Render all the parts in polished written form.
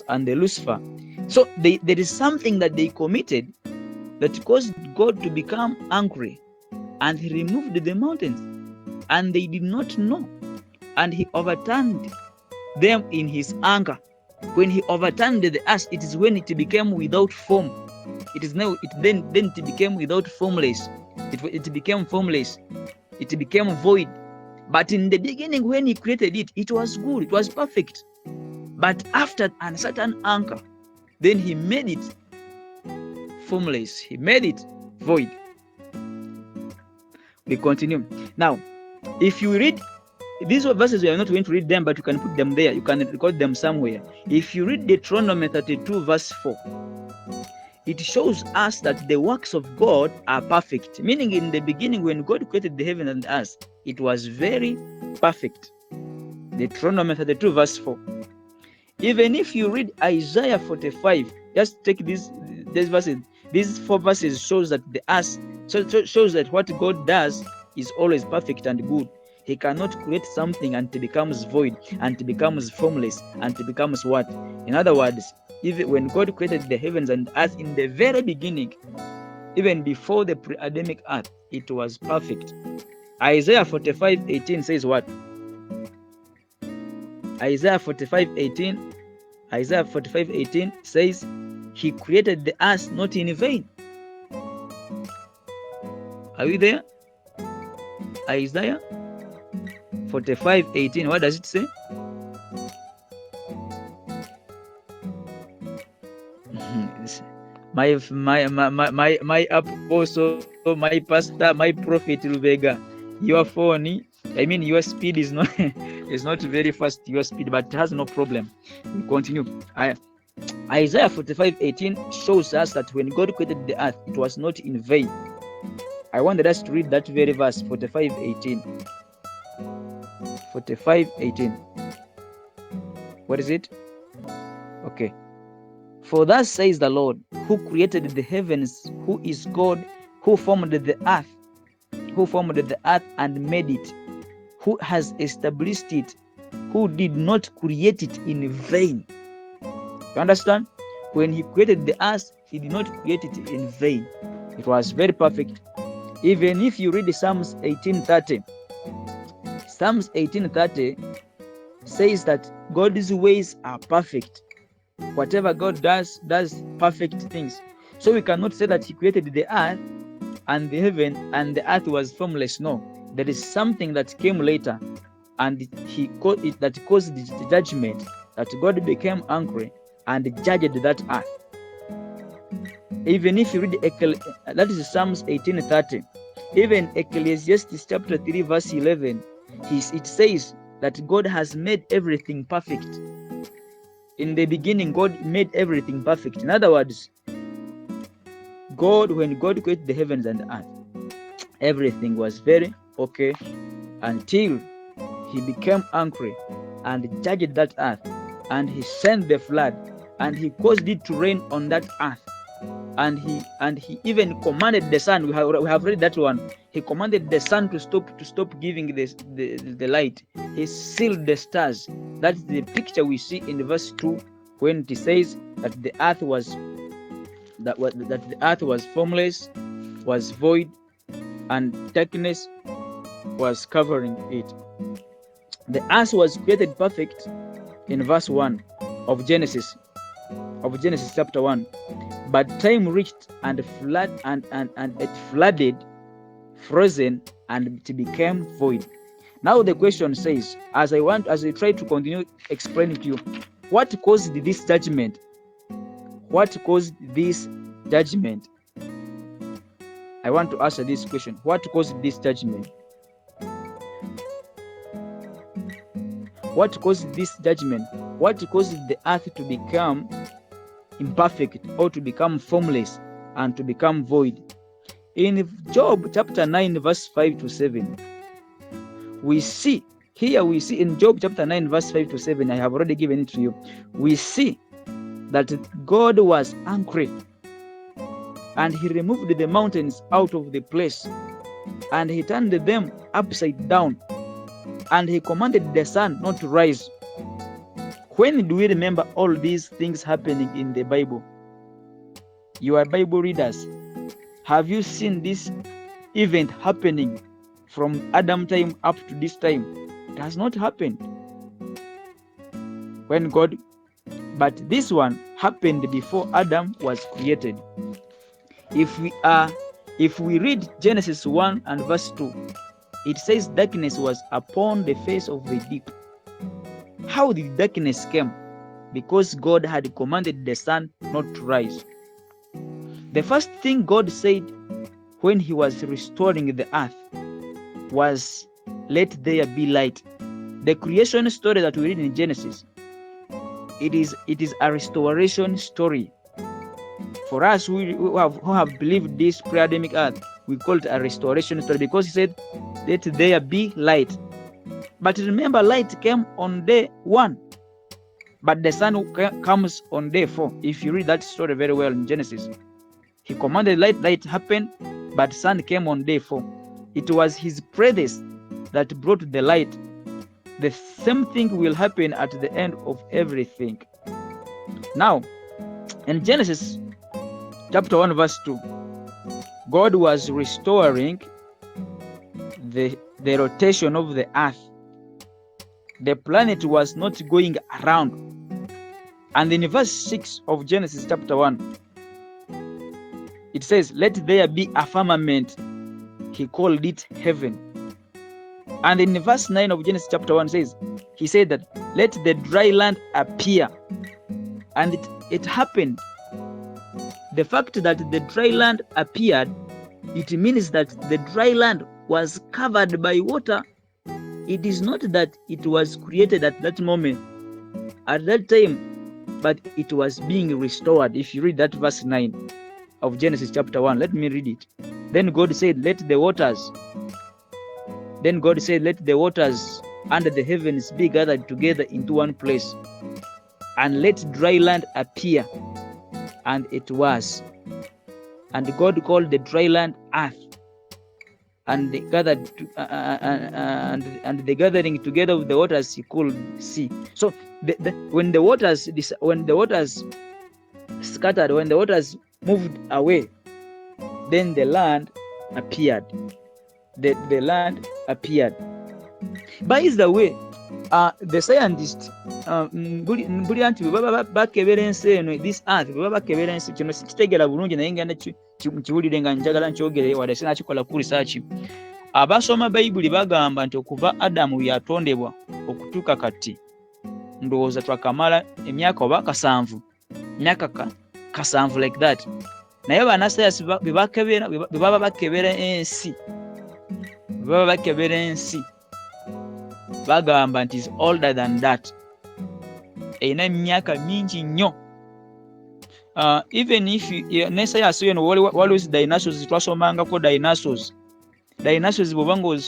and the Lucifer. So there is something that they committed that caused God to become angry, and he removed the mountains, and they did not know, and he overturned them in his anger. When he overturned the earth, it is when it became without form. It is now, then it became without formless. It became formless. It became void. But in the beginning, when he created it, it was good. It was perfect. But after a certain anger, then he made it formless. He made it void. We continue. Now, if you read these verses, we are not going to read them, but you can put them there. You can record them somewhere. If you read Deuteronomy 32, verse 4, it shows us that the works of God are perfect. Meaning, in the beginning, when God created the heaven and earth, it was very perfect. Deuteronomy 32, verse 4. Even if you read Isaiah 45, just take these verses. These 4 verses shows that the earth shows that what God does is always perfect and good. He cannot create something and it becomes void, and it becomes formless, and it becomes what? In other words, even when God created the heavens and earth in the very beginning, even before the pre-Adamic earth, it was perfect. Isaiah 45:18 says what? Isaiah 45:18 says, he created the earth not in vain. Are we there? Isaiah 45:18, what does it say? My apostle, my pastor, my prophet Lubega, your phone, I mean your speed is not is not very fast, your speed, but it has no problem. We continue. Isaiah 45:18 shows us that when God created the earth, it was not in vain. I wanted us to read that very verse, 45:18. 45:18. What is it? Okay. For thus says the Lord, who created the heavens, who is God, who formed the earth and made it, who has established it, who did not create it in vain. You understand? When he created the earth, he did not create it in vain. It was very perfect. Even if you read Psalms 18:30, Psalms 18:30 says that God's ways are perfect. Whatever God does perfect things. So we cannot say that he created the earth and the heaven and the earth was formless. No, there is something that came later, and that caused the judgment, that God became angry and judged that earth. Even if you read that is Psalms 18:30. Even Ecclesiastes chapter 3 verse 11, it says that God has made everything perfect. In the beginning, God made everything perfect. In other words, when God created the heavens and the earth, everything was very okay until he became angry and judged that earth, and he sent the flood, and he caused it to rain on that earth, and he even commanded the sun. We have read that one. He commanded the sun to stop giving the light. He sealed the stars. That's the picture we see in verse 2, when it says that the earth was formless, was void, and darkness was covering it. The earth was created perfect in verse 1 of Genesis chapter 1. But time reached and it flooded, frozen, and it became void. Now the question says, as I try to continue explaining to you, what caused this judgment? What caused this judgment? I want to answer this question. What caused this judgment? What caused this judgment? What caused the earth to become imperfect, or to become formless, and to become void? In Job chapter 9 verse 5 to 7, we see in Job chapter 9 verse 5 to 7, I have already given it to you. We see that God was angry, and he removed the mountains out of the place, and he turned them upside down, and he commanded the sun not to rise. When do we remember all these things happening in the Bible? You are Bible readers. Have you seen this event happening from Adam time up to this time? It has not happened. But this one happened before Adam was created. If we read Genesis 1 and verse 2, it says darkness was upon the face of the deep. How did darkness come? Because God had commanded the sun not to rise. The first thing God said when he was restoring the earth was, let there be light. The creation story that we read in Genesis, it is a restoration story. For us who have believed this pre-Adamic earth, we call it a restoration story because he said, let there be light. But remember, light came on day 1, but the sun comes on day 4. If you read that story very well in Genesis, he commanded light happened, but sun came on day 4. It was his presence that brought the light. The same thing will happen at the end of everything. Now, in Genesis chapter 1 verse 2, God was restoring the rotation of the earth. The planet was not going around. And in verse 6 of Genesis chapter 1, it says, let there be a firmament. He called it heaven. And in verse 9 of Genesis chapter 1 says, he said that let the dry land appear. And it happened. The fact that the dry land appeared, it means that the dry land was covered by water. It is not that it was created at that moment, at that time, but it was being restored. If you read that verse 9 of Genesis chapter 1, let me read it. Then God said, let the waters under the heavens be gathered together into one place, and let dry land appear. And it was. And God called the dry land earth. And they gathered and the gathering together of the waters he called sea. So when the waters scattered, when the waters moved away, then the land appeared. The land appeared. By the way, the scientists buli anti baba bakebera ensi eno, this earth baba bakebera ensi, kino sikitegera bulungi naye ngenda kiwulire nga njagala nkyogere wadde sinakikola ku research. Abasoma Bayibuli bagamba nti okuva Adamu yatondebwa okutuuka kati ndowooza twakamala emyaka oba kasanvu like that. Naye banasayansi bebaba bakebera ensi bagamba nti is older than that. Erina emyaka mingi nnyo. Even if nesayansi eno waliwo dinosaurs twasomangako dinosaurs bwobanga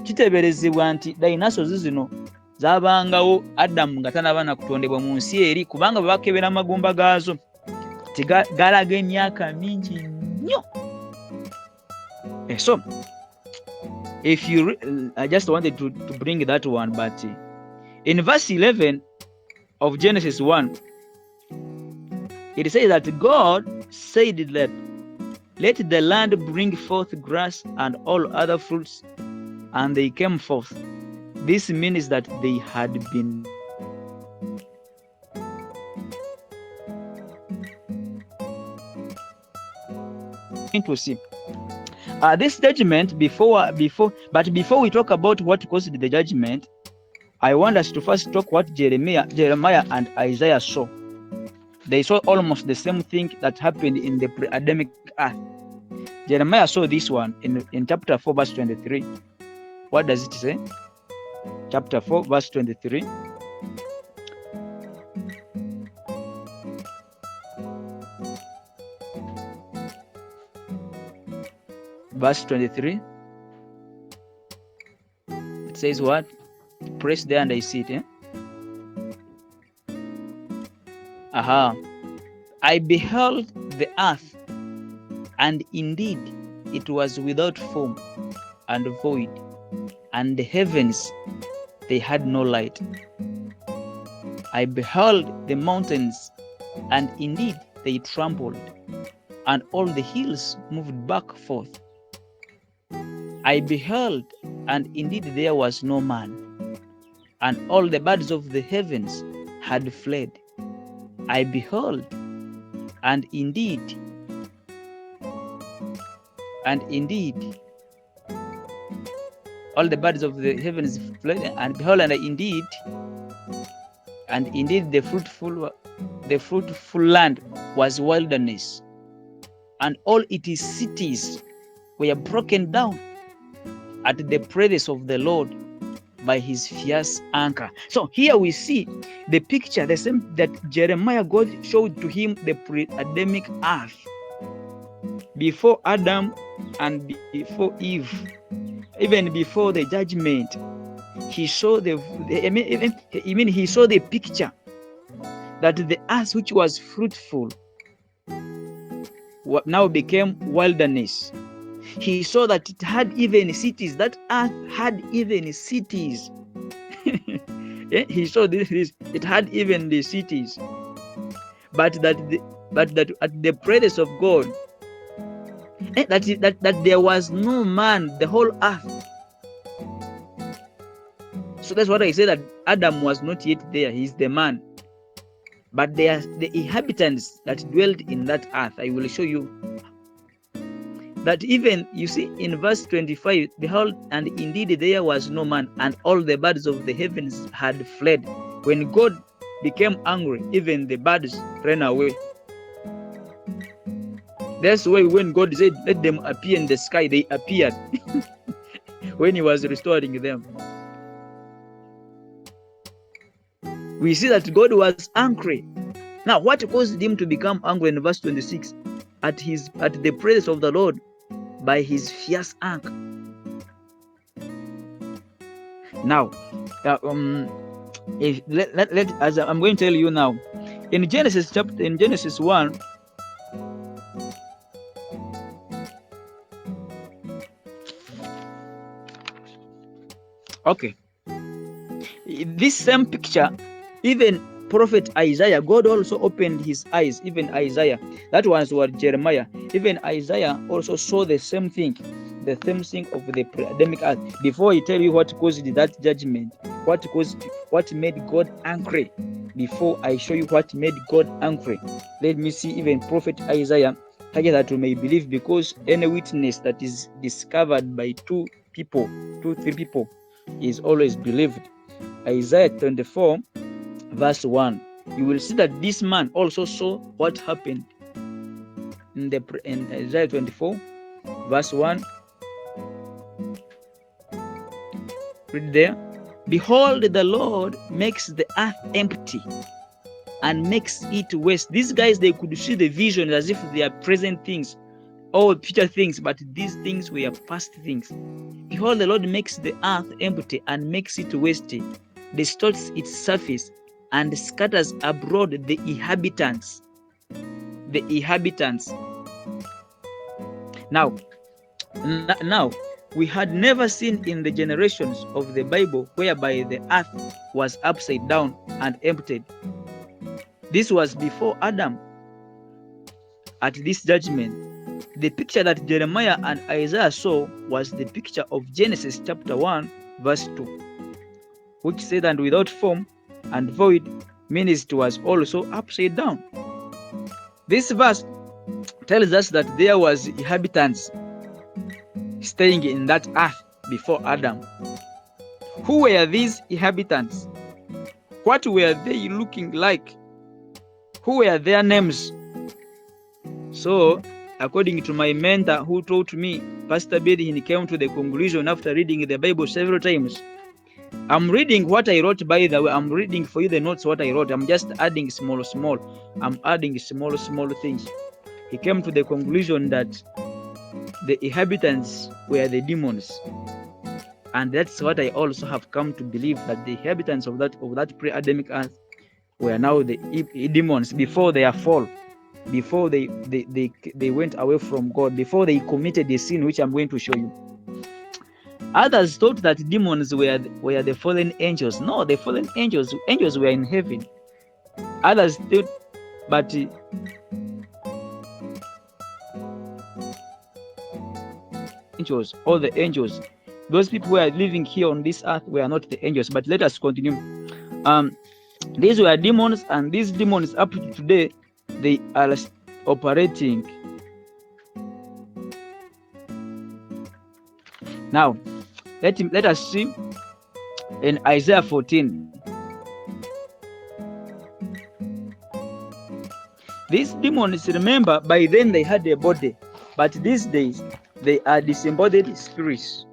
kiteberezebwa nti dinosaurs zino zabangawo Adamu nga tanaba na kutondebwa mu nsi eri, kubanga bwe bakebera amagumba gaazo galaga emyaka mingi nnyo. So if you I just wanted to bring that one, but in verse 11 of Genesis 1, it says that God said that let the land bring forth grass and all other fruits, and they came forth. This means that they had been to see this judgment before we talk about what caused the judgment, I want us to first talk what Jeremiah and Isaiah saw. They saw almost the same thing that happened in the pre-Adamic earth. Jeremiah saw this one in chapter 4 verse 23. What does it say? Chapter 4 verse 23. Verse 23. It says what? Press there and I see it. I beheld the earth, and indeed it was without form and void, and the heavens, they had no light. I beheld the mountains, and indeed they trembled, and all the hills moved back forth. I beheld, and indeed there was no man, and all the birds of the heavens had fled. I beheld, and indeed, all the birds of the heavens fled, and behold, and indeed the fruitful land was wilderness, and all its cities were broken down at the presence of the Lord by his fierce anger. So here we see the picture, the same that Jeremiah, God showed to him the pre-Adamic earth before Adam and before Eve, even before the judgment. He saw he saw the picture that the earth which was fruitful now became wilderness. He saw that it had even cities. That earth had even cities. He saw this. It had even the cities, but that at the presence of God, that there was no man, the whole earth. So that's what I say, that Adam was not yet there. He's the man, but they are the inhabitants that dwelled in that earth. I will show you that. Even you see in verse 25, behold, and indeed there was no man, and all the birds of the heavens had fled. When God became angry, even the birds ran away. That's why when God said, let them appear in the sky, they appeared when he was restoring them. We see that God was angry. Now, what caused him to become angry in verse 26? At the presence of the Lord by his fierce anger. Now, as I'm going to tell you now, in Genesis 1, okay, this same picture, even prophet Isaiah, God also opened his eyes. Even Isaiah, that was what Jeremiah, even Isaiah also saw the same thing of the pre-Adamic earth. Before he tell you what caused that judgment, what made God angry, before I show you what made God angry, let me see even prophet Isaiah, that you may believe, because any witness that is discovered by 2, 3 people is always believed. Isaiah 24 verse 1, you will see that this man also saw what happened in Isaiah 24 verse 1. Read there. Behold, the Lord makes the earth empty and makes it waste. These guys, they could see the vision as if they are present things, all future things, but these things were past things. Behold, the Lord makes the earth empty and makes it waste, distorts its surface, and scatters abroad the inhabitants. Now, we had never seen in the generations of the Bible whereby the earth was upside down and emptied. This was before Adam. At this judgment, the picture that Jeremiah and Isaiah saw was the picture of Genesis chapter 1 verse 2, which said, and without form and void, means it was also upside down. This verse tells us that there was inhabitants staying in that earth before Adam. Who were these inhabitants? What were they looking like? Who were their names? So, according to my mentor who taught me, Pastor Billy, he came to the conclusion after reading the Bible several times. I'm reading what I wrote, by the way. I'm reading for you the notes what I wrote. I'm just adding small. I'm adding small things. He came to the conclusion that the inhabitants were the demons. And that's what I also have come to believe, that the inhabitants of that pre-Adamic earth were now the demons before their fall, before they went away from God, before they committed the sin, which I'm going to show you. Others thought that demons were the fallen angels. No, the fallen angels were in heaven. Others still, but angels, all the angels, those people who are living here on this earth were not the angels. But let us continue. These were demons, and these demons up to today, they are operating. Now, let us see in Isaiah 14. These demons, remember, by then they had a body, but these days they are disembodied spirits.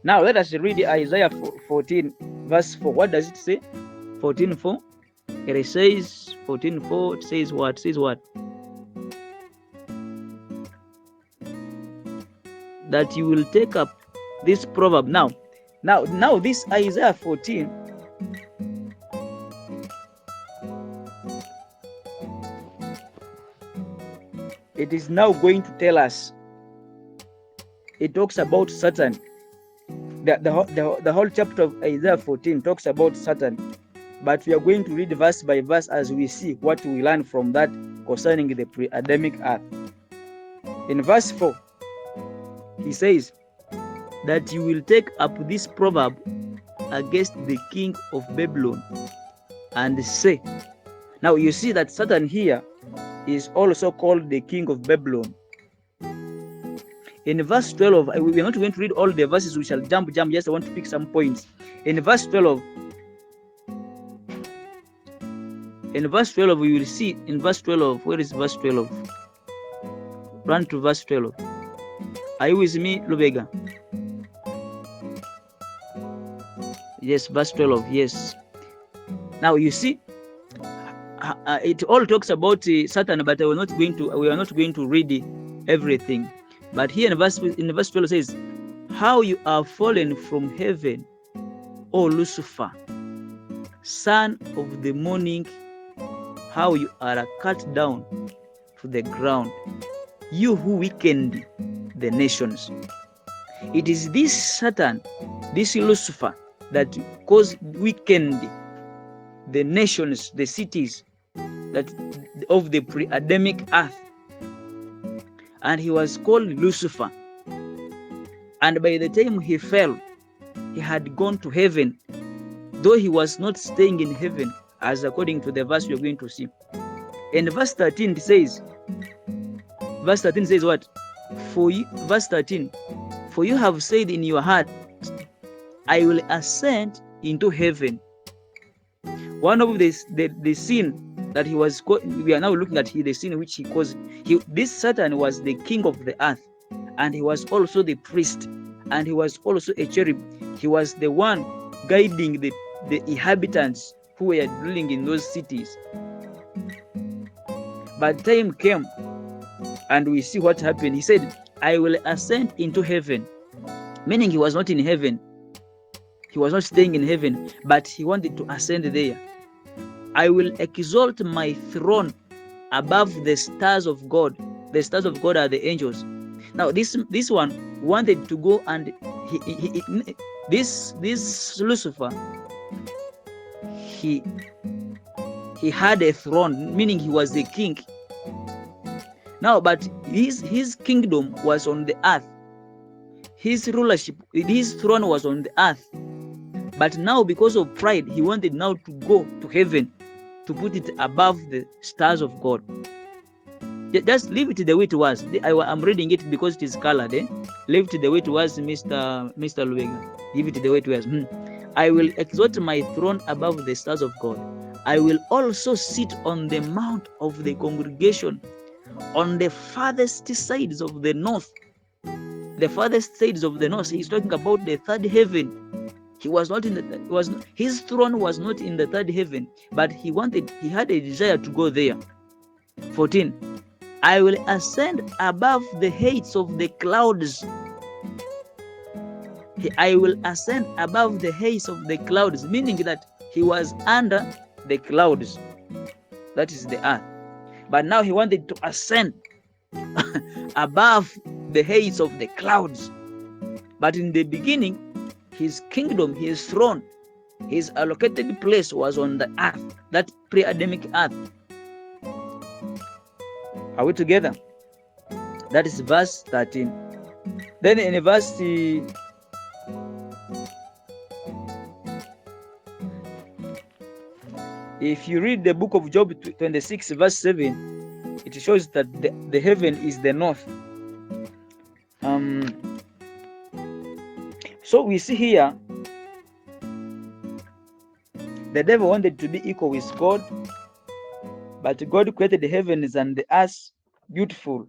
Now let us read Isaiah 14 verse 4. What does it say? 14:4. It says 14:4. It says what? It says what? That you will take up this proverb. Now this Isaiah 14. It is now going to tell us. It talks about Satan. The whole chapter of Isaiah 14 talks about Satan. But we are going to read verse by verse as we see what we learn from that concerning the pre-Adamic earth. In verse 4, he says that you will take up this proverb against the king of Babylon and say. Now you see that Satan here is also called the king of Babylon. In verse 12, we are not going to read all the verses, we shall jump. Just I want to pick some points. In verse 12, we will see, in verse 12, where is verse 12? Run to verse 12. Are you with me, Lubega? Yes, verse 12, yes. Now you see, it all talks about Satan, but we are not going to read everything. But here in verse 12 says, how you are fallen from heaven, O Lucifer, son of the morning, how you are cut down to the ground, you who weakened the nations. It is this Satan, this Lucifer, that weakened the nations, the cities that of the pre-Adamic earth. And he was called Lucifer. And by the time he fell, he had gone to heaven, though he was not staying in heaven, as according to the verse we are going to see. And verse 13 says what? Verse 13, for you have said in your heart, I will ascend into heaven. One of the sin that he was, we are now looking at the sin which he caused. This Satan was the king of the earth, and he was also the priest, and he was also a cherub. He was the one guiding the inhabitants who were dwelling in those cities. But time came, and we see what happened. He said, I will ascend into heaven, meaning he was not in heaven. He was not staying in heaven, but he wanted to ascend there. I will exalt my throne above the stars of God. The stars of God are the angels. Now this one wanted to go, and this Lucifer, he had a throne, meaning he was the king. Now, but his kingdom was on the earth. His rulership, his throne was on the earth. But now, because of pride, he wanted now to go to heaven, to put it above the stars of God. Just leave it the way it was. I'm reading it because it is colored. Leave it the way it was, Mr. Luega. Leave it the way it was. I will exalt my throne above the stars of God. I will also sit on the mount of the congregation, on the farthest sides of the north. The farthest sides of the north. He's talking about the third heaven. He was not in his throne was not in the third heaven, but he had a desire to go there. 14. I will ascend above the heights of the clouds. I will ascend above the heights of the clouds, meaning that he was under the clouds. That is the earth. But now he wanted to ascend above the heights of the clouds. But in the beginning, his kingdom, his throne, His allocated place was on the earth, that pre-Adamic earth. Are we together? That is verse 13. Then in verse if you read the book of Job 26 verse 7, it shows that the heaven is the north. So we see here the devil wanted to be equal with God, but God created the heavens and the earth beautiful.